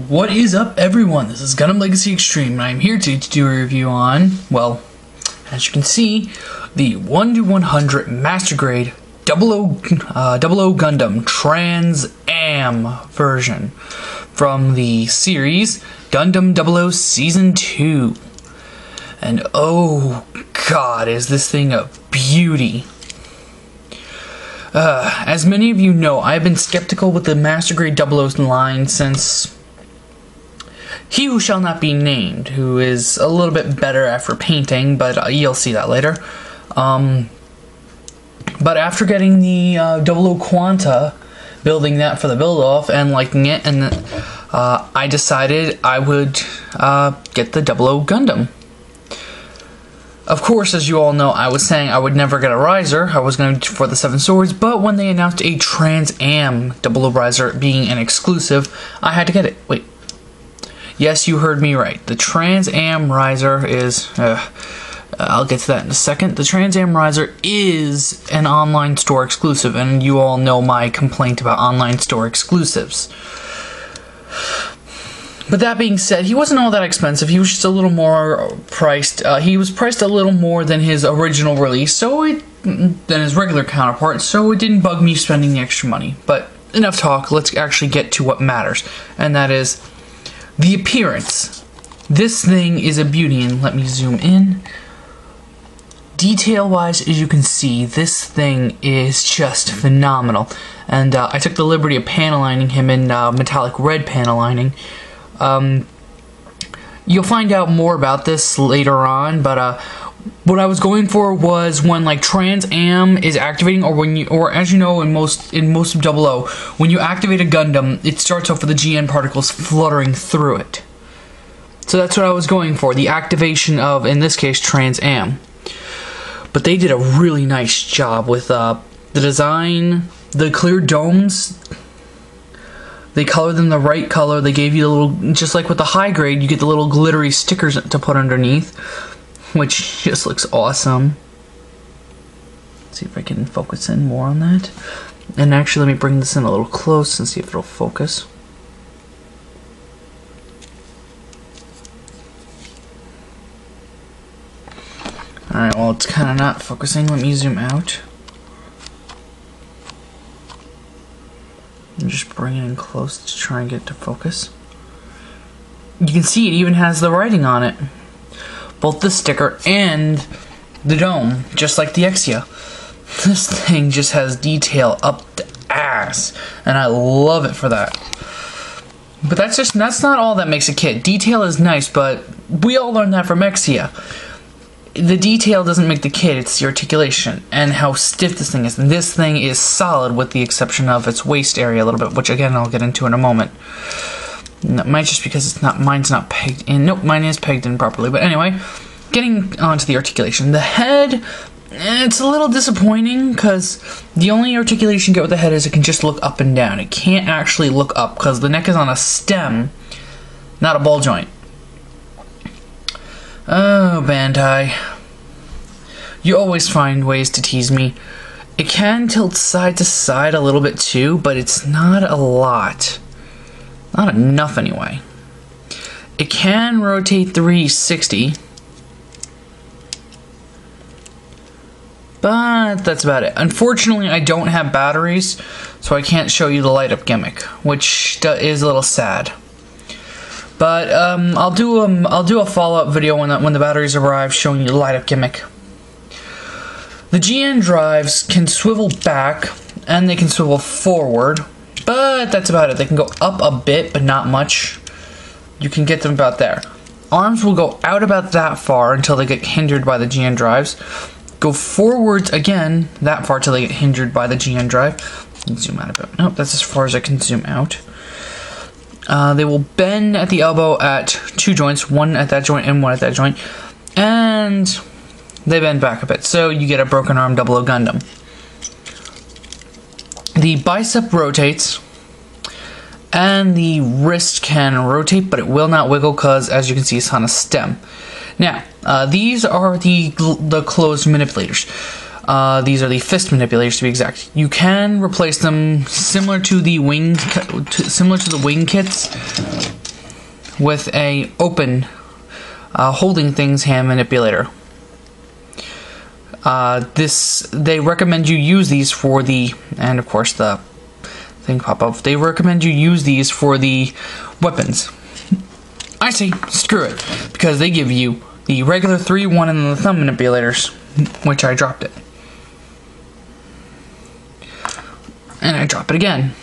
What is up, everyone? This is GundamLegacyExtreme, and I'm here to do a review on, well, as you can see, the 1-100 Master Grade 00 Gundam Trans-Am version from the series Gundam 00 Season 2. And oh god, is this thing a beauty. As many of you know, I've been skeptical with the Master Grade 00 line since He Who Shall Not Be Named, who is a little bit better after painting, but you'll see that later. But after getting the 00 Quanta, building that for the build-off and liking it, and I decided I would get the 00 Gundam. Of course, as you all know, I was saying I would never get a riser. I was going for the 7 swords, but when they announced a Trans-Am 00 riser being an exclusive, I had to get it. Wait. Yes, you heard me right. The Trans-Am riser is... I'll get to that in a second. The Trans-Am riser is an online store exclusive, and you all know my complaint about online store exclusives. But that being said, he wasn't all that expensive. He was just a little more priced. He was priced a little more than his original release, than his regular counterpart, so it didn't bug me spending the extra money. But enough talk, let's actually get to what matters, and that is the appearance. This thing is a beauty, and let me zoom in. Detail-wise, as you can see, this thing is just phenomenal. And I took the liberty of panel lining him in metallic red panel lining. You'll find out more about this later on, but what I was going for was when like Trans-Am is activating, or as you know in most of 00, when you activate a Gundam, it starts off with the GN particles fluttering through it. So that's what I was going for, the activation of, in this case, Trans-Am. But they did a really nice job with the design, the clear domes. They colored them the right color. They gave you the little, just like with the high grade, you get the little glittery stickers to put underneath, which just looks awesome. Let's see if I can focus in more on that. And actually, let me bring this in a little close and see if it'll focus. Alright, well, it's kind of not focusing. Let me zoom out. And just bring it in close to try and get it to focus. You can see it even has the writing on it. Both the sticker and the dome, just like the Exia. This thing just has detail up the ass, and I love it for that. But that's not all that makes a kit. Detail is nice, but we all learned that from Exia. The detail doesn't make the kit, it's the articulation and how stiff this thing is. And this thing is solid with the exception of its waist area a little bit, which again I'll get into in a moment. And that might just because mine's not pegged in. Nope, mine is pegged in properly. But anyway, getting onto the articulation. The head, it's a little disappointing because the only articulation you get with the head is it can just look up and down. It can't actually look up because the neck is on a stem, not a ball joint. Oh, Bandai. You always find ways to tease me. It can tilt side to side a little bit too, but it's not a lot. Not enough anyway. It can rotate 360. But that's about it. Unfortunately, I don't have batteries, so I can't show you the light up gimmick, which is a little sad. But I'll do a follow-up video when the batteries arrive, showing you the light-up gimmick. The GN drives can swivel back and they can swivel forward, but that's about it. They can go up a bit, but not much. You can get them about there. Arms will go out about that far until they get hindered by the GN drives. Go forwards again that far till they get hindered by the GN drive. Zoom out a bit. Nope, that's as far as I can zoom out. They will bend at the elbow at 2 joints, one at that joint and one at that joint, and they bend back a bit, so you get a broken arm 00 Gundam. The bicep rotates, and the wrist can rotate, but it will not wiggle because, as you can see, it's on a stem. Now, these are the closed manipulators. These are the fist manipulators, to be exact. You can replace them similar to the wing kits. with a open holding things hand manipulator. They recommend you use these for the, and of course the thing pop up. They recommend you use these for the weapons. I say screw it, because they give you the regular 3, 1, and the thumb manipulators, which I dropped it. And I drop it again.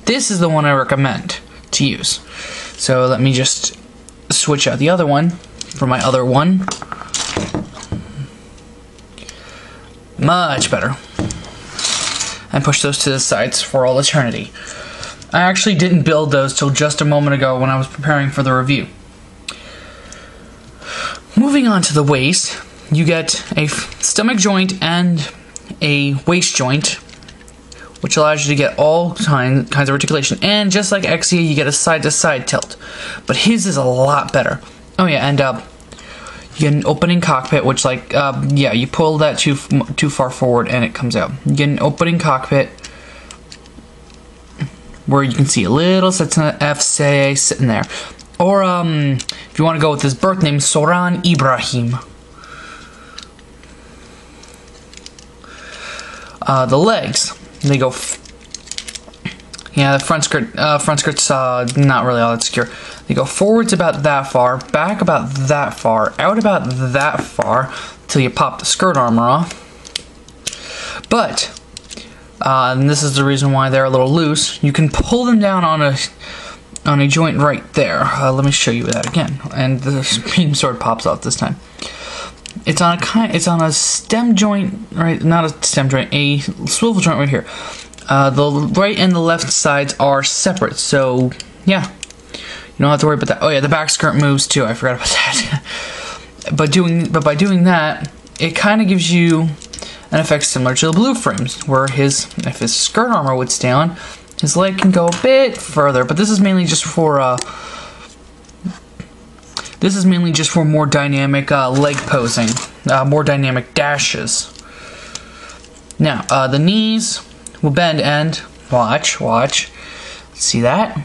This is the one I recommend to use. So let me just switch out the other one for my other one. Much better. And push those to the sides for all eternity. I actually didn't build those till just a moment ago when I was preparing for the review. Moving on to the waist, you get a stomach joint and a waist joint, which allows you to get all kinds of articulation. And just like Exia, you get a side-to-side tilt. But his is a lot better. Oh yeah, and you get an opening cockpit, which yeah, you pull that too far forward and it comes out. You get an opening cockpit where you can see a little FC sitting there. Or, if you want to go with his birth name, Soran Ibrahim. The legs, they go, yeah, the front skirt's not really all that secure. They go forwards about that far, back about that far, out about that far, till you pop the skirt armor off. But, and this is the reason why they're a little loose, you can pull them down on a joint right there. Let me show you that again. And the beam sword pops off this time. It's on a stem joint, right? Not a stem joint, a swivel joint right here. The right and the left sides are separate, so yeah, you don't have to worry about that. Oh yeah, the back skirt moves too. I forgot about that. But by doing that, it kind of gives you an effect similar to the blue frames, where if his skirt armor would stay on, his leg can go a bit further. But this is mainly just for more dynamic leg posing, more dynamic dashes. Now, the knees will bend and watch. See that?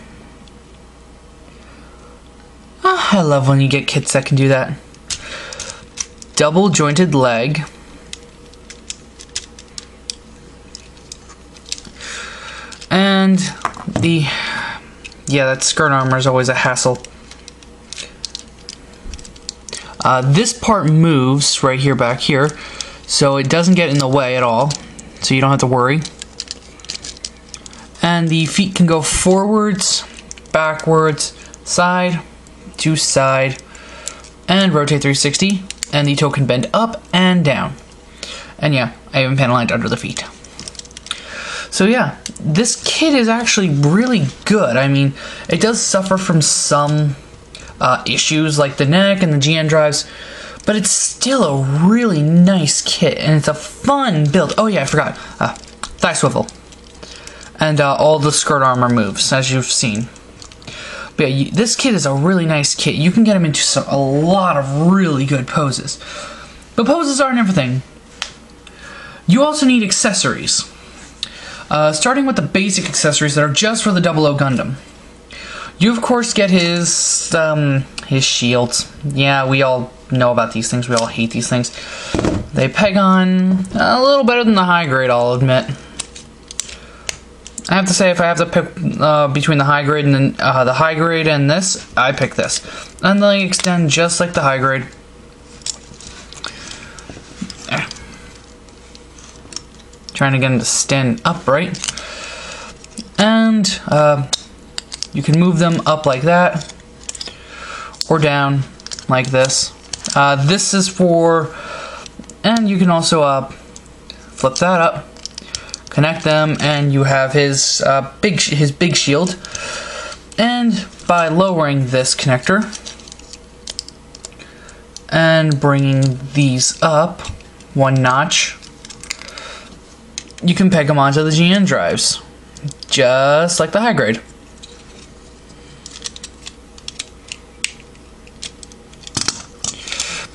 Oh, I love when you get kits that can do that. Double jointed leg. And that skirt armor is always a hassle. This part moves right here, back here, so it doesn't get in the way at all, so you don't have to worry. And the feet can go forwards, backwards, side to side, and rotate 360, and the toe can bend up and down. And yeah, I have panel lined under the feet. So yeah, this kit is actually really good. I mean, it does suffer from some issues like the neck and the GN drives, but it's still a really nice kit, and it's a fun build. Oh yeah, I forgot. Thigh swivel. And all the skirt armor moves, as you've seen. But yeah, this kit is a really nice kit. You can get him into a lot of really good poses. But poses aren't everything. You also need accessories. Starting with the basic accessories that are just for the 00 Gundam. You of course get his shields. Yeah, we all know about these things. We all hate these things. They peg on a little better than the high grade, I'll admit. I have to say, if I have to pick between the high grade and this, I pick this. And they extend just like the high grade. Trying to get them to stand upright. And you can move them up like that, or down like this. This is for, and you can also flip that up, connect them, and you have his big shield. And by lowering this connector and bringing these up one notch, you can peg them onto the GN drives, just like the high grade.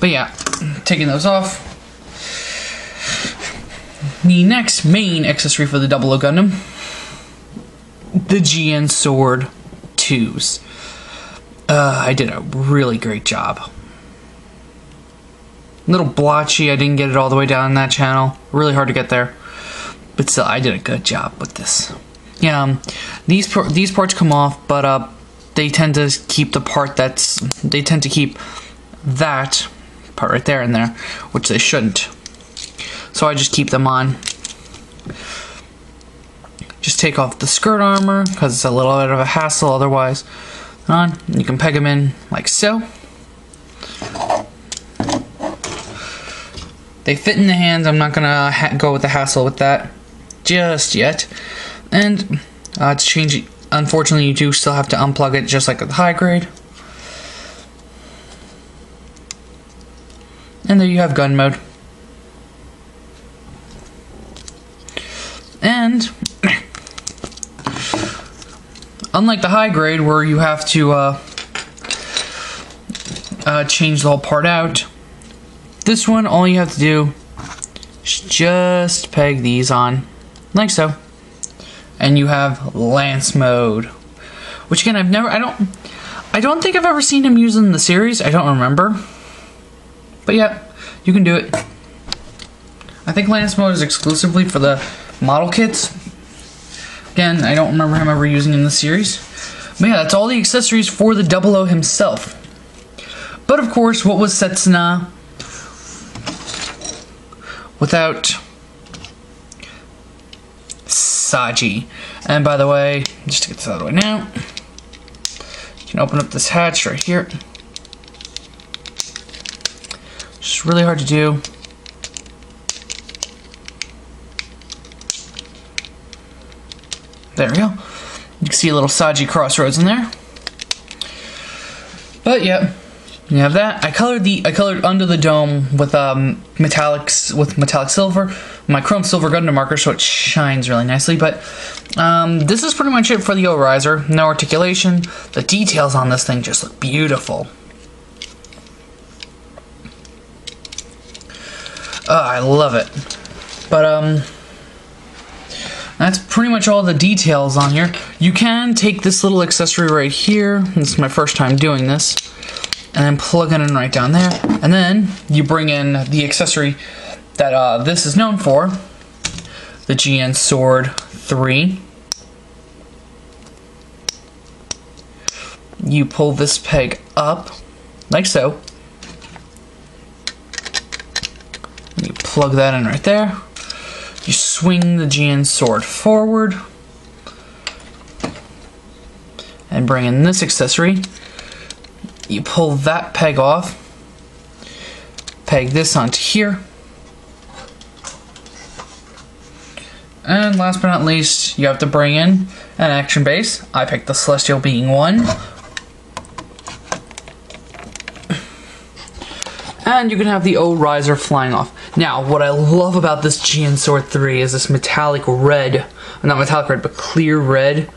But yeah, taking those off. The next main accessory for the 00 Gundam, the GN Sword 2s. I did a really great job. A little blotchy, I didn't get it all the way down in that channel. Really hard to get there. But still, I did a good job with this. Yeah, these parts come off, but they tend to keep the part they tend to keep that part right there in there, which they shouldn't. So I just keep them on. Just take off the skirt armor, because it's a little bit of a hassle otherwise. On, and you can peg them in like so. They fit in the hands. I'm not gonna go with the hassle with that just yet. And to change it, unfortunately, you do still have to unplug it, just like with the high grade. And there you have gun mode. And unlike the high grade, where you have to change the whole part out, this one, all you have to do is just peg these on, like so. And you have Lance mode, which again, I don't think I've ever seen him use in the series. I don't remember, but yeah, you can do it. I think Lance mode is exclusively for the model kits. Again, I don't remember him ever using in the series. But yeah, that's all the accessories for the 00 himself. But of course, what was Setsuna without Saji? And by the way, just to get this out of the way now, you can open up this hatch right here. Just really hard to do. There we go. You can see a little Saji crossroads in there. But yeah, you have that. I colored under the dome with metallic silver, my chrome silver Gundam marker, so it shines really nicely. But this is pretty much it for the O-Riser. No articulation. The details on this thing just look beautiful. I love it. But that's pretty much all the details on here. You can take this little accessory right here. This is my first time doing this. And then plug it in right down there. And then you bring in the accessory that this is known for. The GN Sword 3. You pull this peg up, like so. And you plug that in right there. You swing the GN Sword forward and bring in this accessory. You pull that peg off, peg this onto here, and last but not least, you have to bring in an action base. I picked the Celestial being 1. And you can have the O-Riser flying off. Now, what I love about this GN Sword 3 is this metallic red, not metallic red, but clear red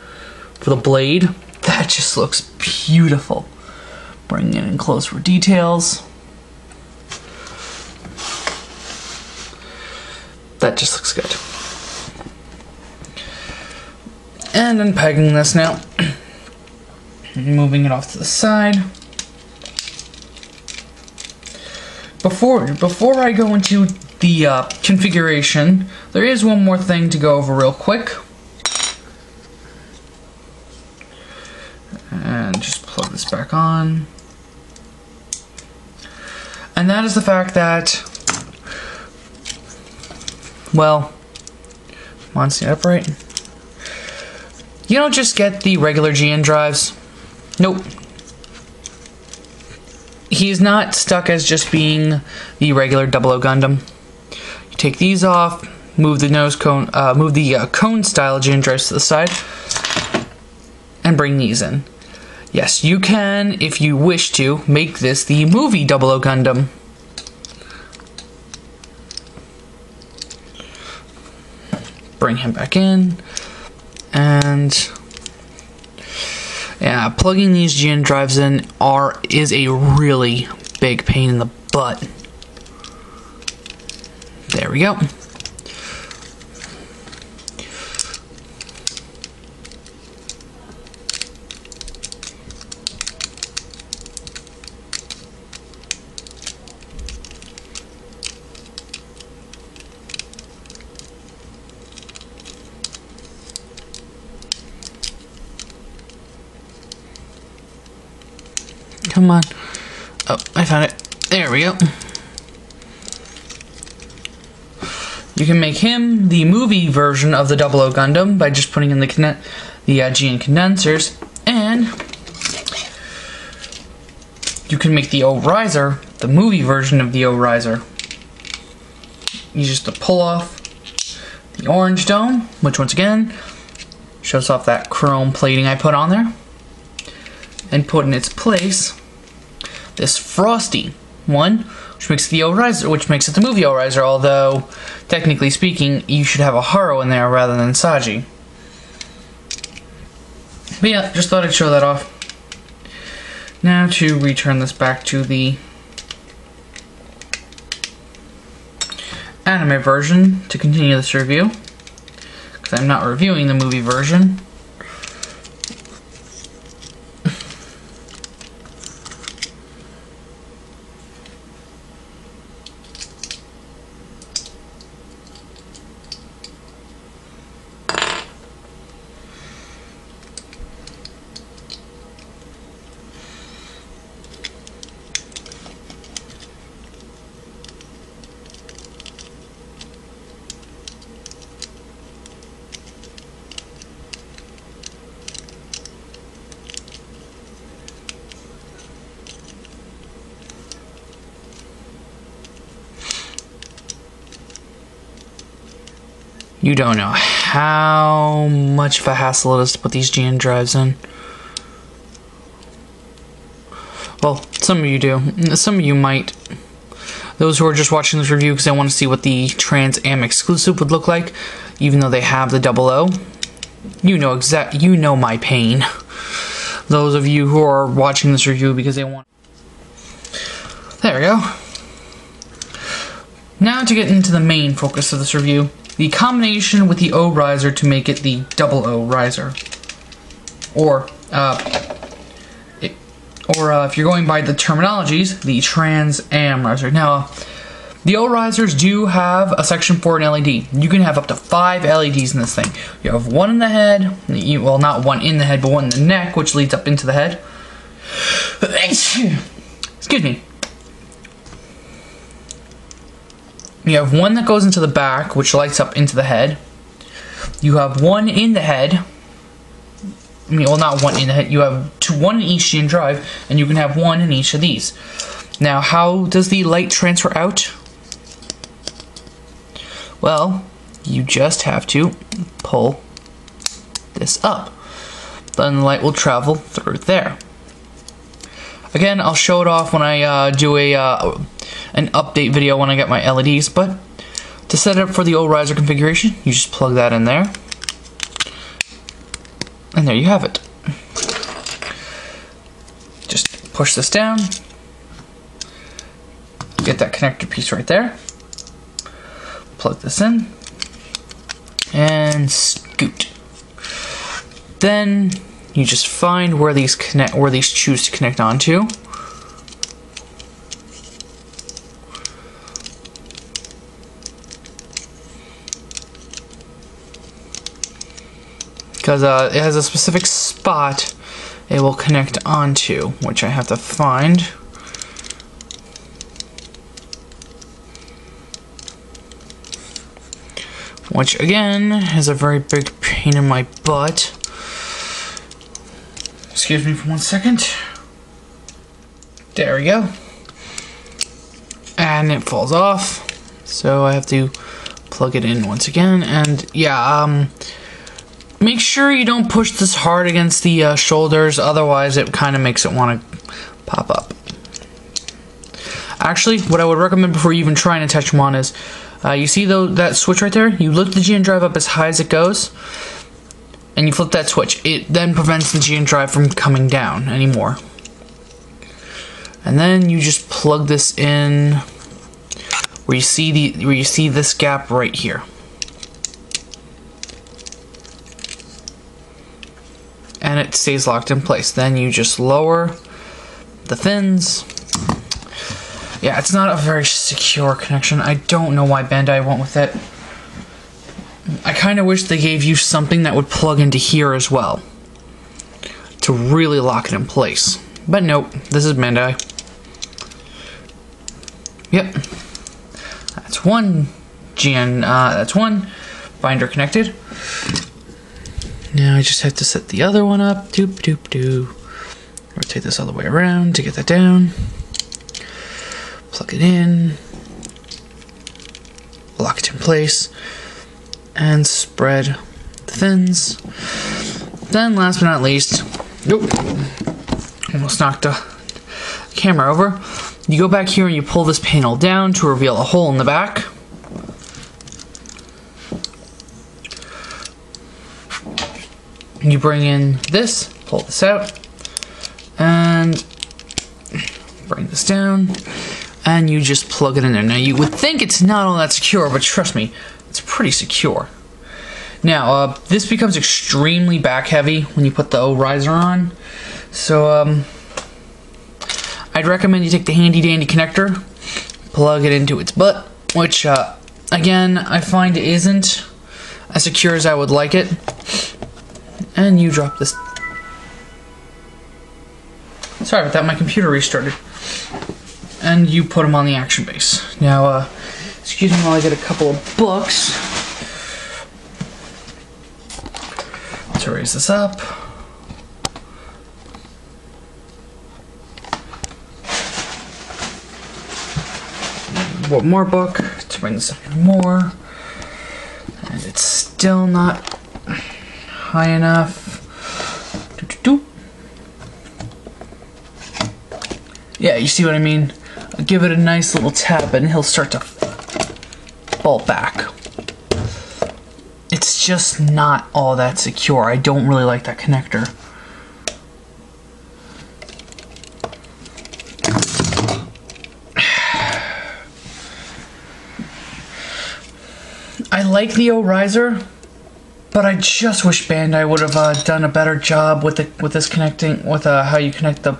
for the blade. That just looks beautiful. Bring it in close for details. That just looks good. And then pegging this now. Moving it off to the side. Before I go into the configuration, there is one more thing to go over real quick. And just plug this back on. And that is the fact that, well, come on, stay upright. You don't just get the regular GN drives. Nope. He's not stuck as just being the regular 00 Gundam. You take these off, move the nose cone, move the cone style GN drives to the side, and bring these in. Yes, you can, if you wish to, make this the movie 00 Gundam. Bring him back in, and yeah, plugging these GN drives in is a really big pain in the butt. There we go. Come on. Oh, I found it. There we go. You can make him the movie version of the 00 Gundam by just putting in the GN condensers, and you can make the O Riser the movie version of the O Riser. You just pull off the orange dome, which once again shows off that chrome plating I put on there, and put in its place this frosty one, which makes the O Riser, which makes it the movie O Riser, although technically speaking you should have a Haru in there rather than Saji. But yeah, just thought I'd show that off. Now to return this back to the anime version to continue this review, because I'm not reviewing the movie version. You don't know how much of a hassle it is to put these GN drives in. Well, some of you do. Some of you might. Those who are just watching this review because they want to see what the Trans-Am exclusive would look like, even though they have the 00. You know my pain. Those of you who are watching this review because they want. There we go. Now to get into the main focus of this review. The combination with the O Riser to make it the 00 Riser. Or if you're going by the terminologies, the Trans-Am Riser. Now, the O Risers do have a section for an LED. You can have up to 5 LEDs in this thing. You have one in the head, well, not one in the head, but one in the neck, which leads up into the head. Excuse me. You have one that goes into the back, which lights up into the head. You have one in the head. Well, not one in the head. You have one in each GN drive, and you can have one in each of these. Now, how does the light transfer out? Well, you just have to pull this up. Then the light will travel through there. Again, I'll show it off when I do an update video when I get my LEDs, but to set it up for the O Riser configuration, you just plug that in there. And there you have it. Just push this down. Get that connector piece right there. Plug this in. And scoot. Then you just find where these choose to connect onto. Because it has a specific spot it will connect onto, which I have to find. Which again is a very big pain in my butt. Excuse me for 1 second. There we go. And it falls off. So I have to plug it in once again. And yeah, make sure you don't push this hard against the shoulders, otherwise it kind of makes it want to pop up. Actually, what I would recommend before you even try and attach them on is, you see that switch right there? You lift the GN drive up as high as it goes, and you flip that switch. It then prevents the GN drive from coming down anymore. And then you just plug this in where you see this gap right here. And it stays locked in place. Then you just lower the fins. Yeah, it's not a very secure connection. I don't know why Bandai went with it. I kind of wish they gave you something that would plug into here as well to really lock it in place. But nope, this is Bandai. Yep. That's one that's one binder connected. Now I just have to set the other one up. Doop doop doo. Rotate this all the way around to get that down. Plug it in. Lock it in place. And spread the fins. Then last but not least, nope. Almost knocked the camera over. You go back here and you pull this panel down to reveal a hole in the back. You bring in this, pull this out, and bring this down, and you just plug it in there. Now you would think it's not all that secure, but trust me, it's pretty secure. Now, this becomes extremely back heavy when you put the O-riser on, so I'd recommend you take the handy dandy connector, plug it into its butt, which again, I find isn't as secure as I would like it. And you drop this. Sorry about that, my computer restarted. And you put them on the action base. Now, excuse me while I get a couple of books to raise this up. One more book to bring this up even more. And it's still not high enough. Yeah, you see what I mean? I'll give it a nice little tap and he'll start to bolt back. It's just not all that secure. I don't really like that connector. I like the O-riser, but I just wish Bandai would have done a better job with this connecting, with how you connect the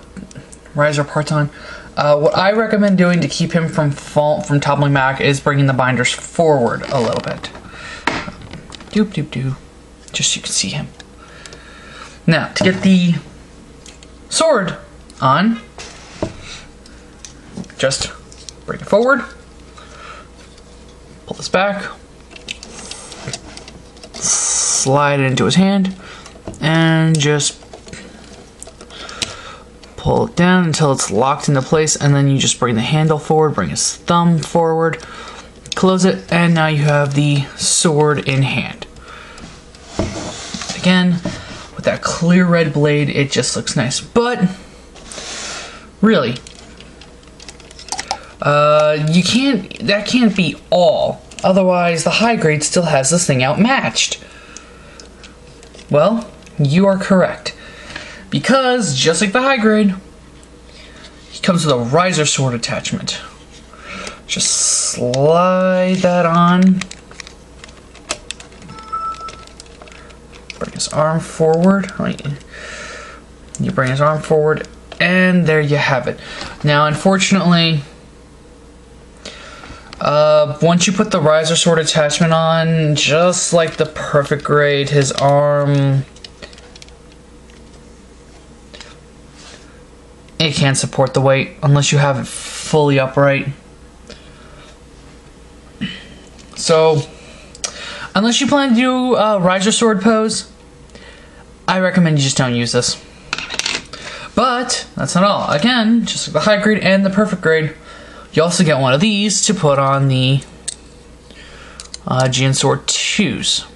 riser parts on. What I recommend doing to keep him from toppling back is bringing the binders forward a little bit. Doop doop doo, just so you can see him. Now to get the sword on, just bring it forward, pull this back. Slide it into his hand and just pull it down until it's locked into place, and then you just bring the handle forward, bring his thumb forward, close it, and now you have the sword in hand. Again, with that clear red blade, it just looks nice, but really, that can't be all. Otherwise, the high grade still has this thing outmatched. Well, you are correct. Because, just like the high grade, he comes with a riser sword attachment. Just slide that on. Bring his arm forward. You bring his arm forward, and there you have it. Now, unfortunately, once you put the riser sword attachment on, just like the perfect grade, his arm, it can't support the weight unless you have it fully upright. So, unless you plan to do a riser sword pose, I recommend you just don't use this. But that's not all. Again, just like the high grade and the perfect grade, you also get one of these to put on the GN Sword 2s.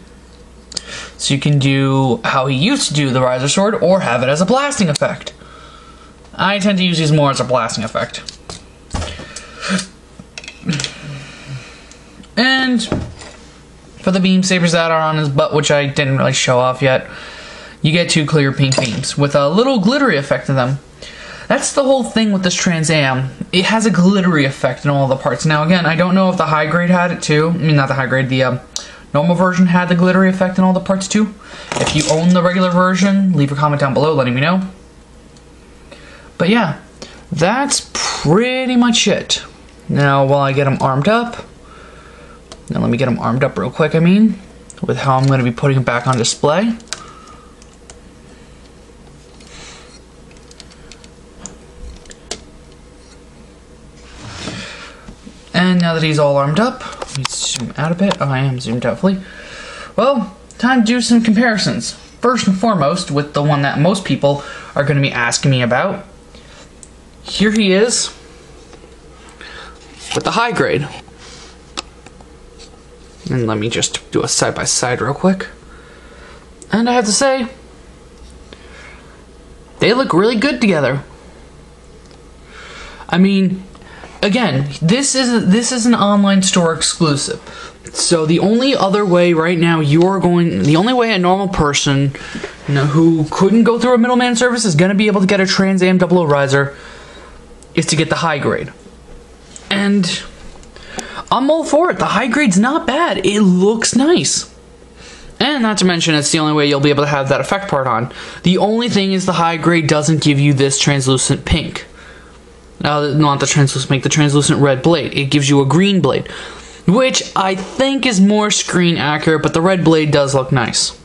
So you can do how he used to do the riser sword, or have it as a blasting effect. I tend to use these more as a blasting effect. And for the beam sabers that are on his butt, which I didn't really show off yet, you get 2 clear pink beams with a little glittery effect to them. That's the whole thing with this Trans-Am. It has a glittery effect in all the parts. Now again, I don't know if the high grade had it too. I mean, not the high grade, the normal version had the glittery effect in all the parts too. If you own the regular version, leave a comment down below letting me know. But yeah, that's pretty much it. Now, while I get him armed up, now let me get him armed up real quick, with how I'm going to be putting him back on display. And now that he's all armed up, let me zoom out a bit. Oh, I am zoomed out fully. Well, time to do some comparisons. First and foremost, with the one that most people are going to be asking me about. Here he is with the high grade. And let me just do a side-by-side real quick. And I have to say, they look really good together. I mean, again, this is an online store exclusive. So the only other way right now the only way a normal person, who couldn't go through a middleman service is going to be able to get a TransAm 00 riser is to get the high grade. And I'm all for it. The high grade's not bad. It looks nice. And not to mention, it's the only way you'll be able to have that effect part on. The only thing is the high grade doesn't give you this translucent pink. Not the translucent pink, the translucent red blade. It gives you a green blade, which I think is more screen accurate, but the red blade does look nice.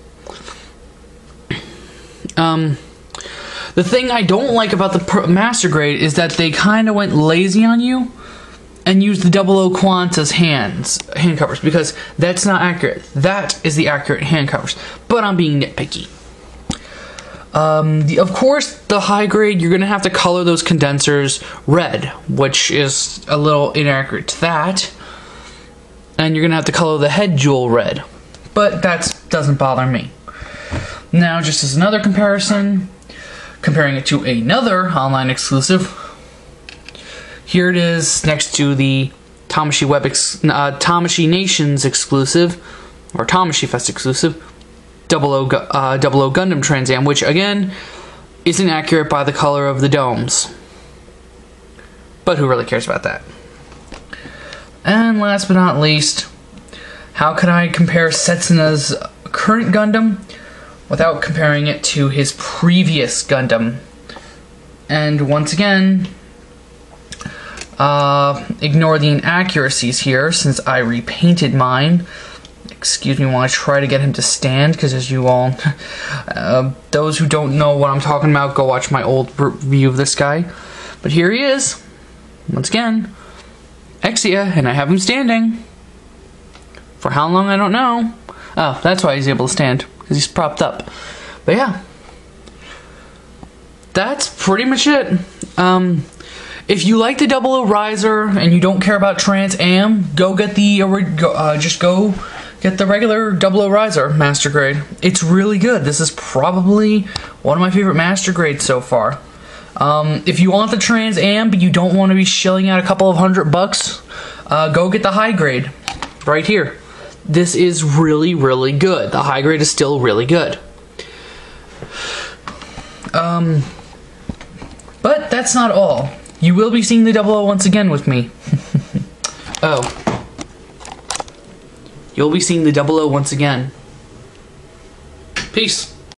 The thing I don't like about the Master Grade is that they kind of went lazy on you and used the 00 Quanta's hand covers, because that's not accurate. That is the accurate hand covers, but I'm being nitpicky. Of course, the high grade, you're going to have to color those condensers red, which is a little inaccurate to that. And you're going to have to color the head jewel red. But that doesn't bother me. Now, just as another comparison, comparing it to another online exclusive, here it is next to the Tamashii Nations exclusive, or Tamashii Fest exclusive, 00 Gundam TransAm, which again isn't accurate by the color of the domes. But who really cares about that? And last but not least, how can I compare Setsuna's current Gundam without comparing it to his previous Gundam? And once again, ignore the inaccuracies here since I repainted mine. Excuse me while I try to get him to stand, because as you all, those who don't know what I'm talking about, go watch my old review of this guy. But here he is, once again, Exia, and I have him standing. For how long, I don't know. Oh, that's why he's able to stand, because he's propped up. But yeah, that's pretty much it. If you like the 00 riser and you don't care about TransAm, go get the get the regular 00 riser Master Grade. It's really good. This is probably one of my favorite Master Grades so far. If you want the TransAm but you don't want to be shelling out a couple of $100, go get the high grade right here. This is really, really good. The high grade is still really good. But that's not all. You will be seeing the 00 once again with me. Oh. You'll be seeing the 00 once again. Peace.